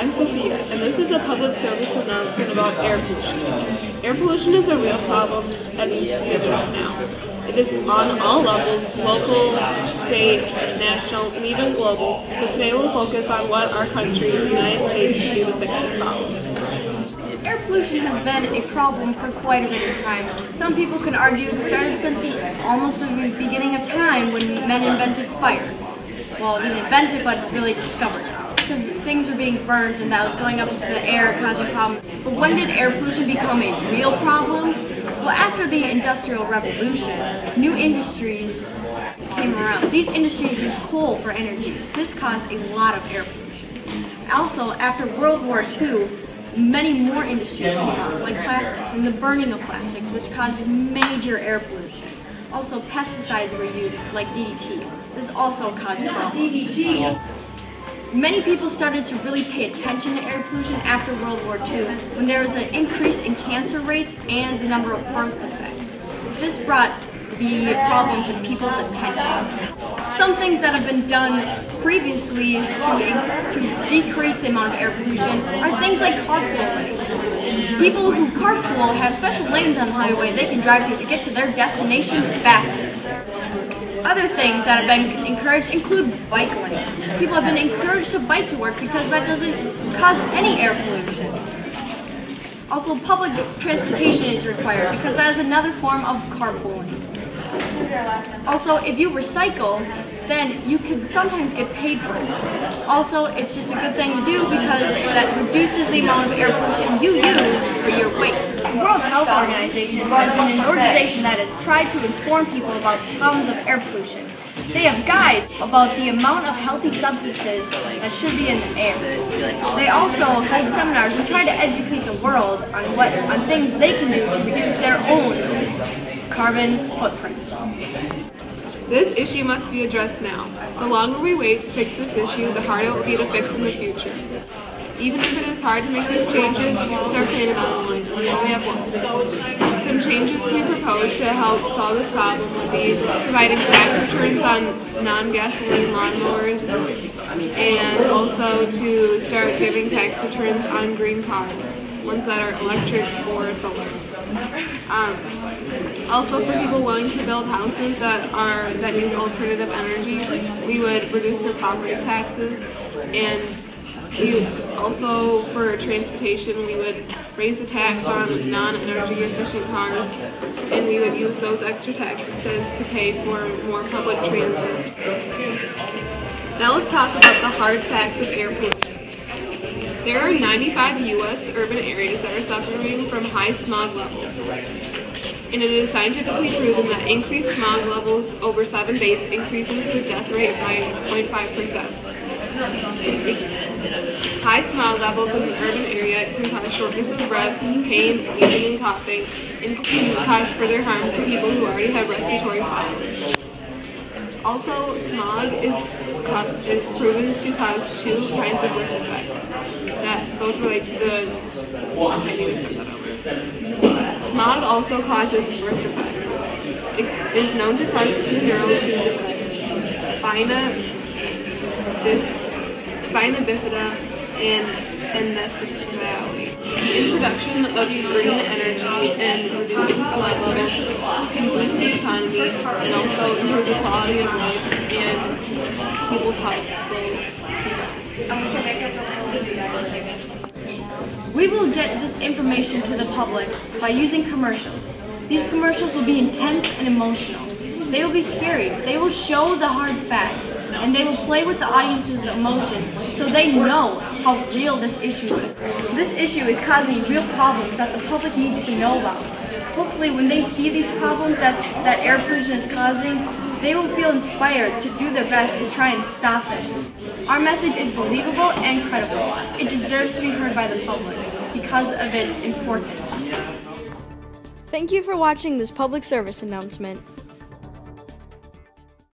I'm Sophia, and this is a public service announcement about air pollution. Air pollution is a real problem that needs to be addressed now. It is on all levels, local, state, national, and even global, but today we'll focus on what our country, the United States, can do to fix this problem. Air pollution has been a problem for quite a bit of time. Some people can argue it started since almost the beginning of time when men invented fire. Well, didn't invent it, but really discovered it. Because things were being burned and that was going up into the air, causing problems. But when did air pollution become a real problem? Well, after the Industrial Revolution, new industries came around. These industries use coal for energy. This caused a lot of air pollution. Also, after World War II, many more industries came out, like plastics and the burning of plastics, which caused major air pollution. Also, pesticides were used, like DDT. This also caused problems. Many people started to really pay attention to air pollution after World War II, when there was an increase in cancer rates and the number of birth defects. This brought the problem to people's attention. Some things that have been done previously to decrease the amount of air pollution are things like carpool lanes. People who carpool have special lanes on the highway they can drive through to get to their destination faster. Other things that have been encouraged include bike lanes. People have been encouraged to bike to work because that doesn't cause any air pollution. Also, public transportation is required because that is another form of carpooling. Also, if you recycle, then you can sometimes get paid for it. Also, it's just a good thing to do because that reduces the amount of air pollution you use for your waste. The World Health Organization has been an organization that has tried to inform people about the problems of air pollution. They have guides about the amount of healthy substances that should be in the air. They also hold seminars and try to educate the world on things they can do to reduce their own carbon footprint. This issue must be addressed now. The longer we wait to fix this issue, the harder it will be to fix in the future. Even if it is hard to make these changes, start planning online. We only have one. Some changes we propose to help solve this problem would be providing tax returns on non-gasoline lawnmowers, and also to start giving tax returns on green cars, ones that are electric or solar. Also, for people willing to build houses that use alternative energy, we would reduce their property taxes, and also for transportation, we would raise the tax on non-energy efficient cars, and we would use those extra taxes to pay for more public transit. Now let's talk about the hard facts of air pollution. There are 95 U.S. urban areas that are suffering from high smog levels, and it is scientifically proven that increased smog levels over 7 days increases the death rate by 0.5%. High smog levels in the urban area can cause shortness of breath, pain, wheezing, and coughing, and can cause further harm to people who already have respiratory problems. Also, smog is proven to cause 2 kinds of birth defects that both relate to the... I need to start that over. Smog also causes birth defects. It is known to cause 2 neural defects, spina bifida and encephalopathy. The introduction of green energy and reducing smog levels can boost the economy and also improve the quality of life and people's health. We will get this information to the public by using commercials. These commercials will be intense and emotional. They will be scary. They will show the hard facts, and they will play with the audience's emotion so they know how real this issue is. This issue is causing real problems that the public needs to know about. Hopefully when they see these problems that air pollution is causing, they will feel inspired to do their best to try and stop it. Our message is believable and credible. It deserves to be heard by the public because of its importance. Thank you for watching this public service announcement.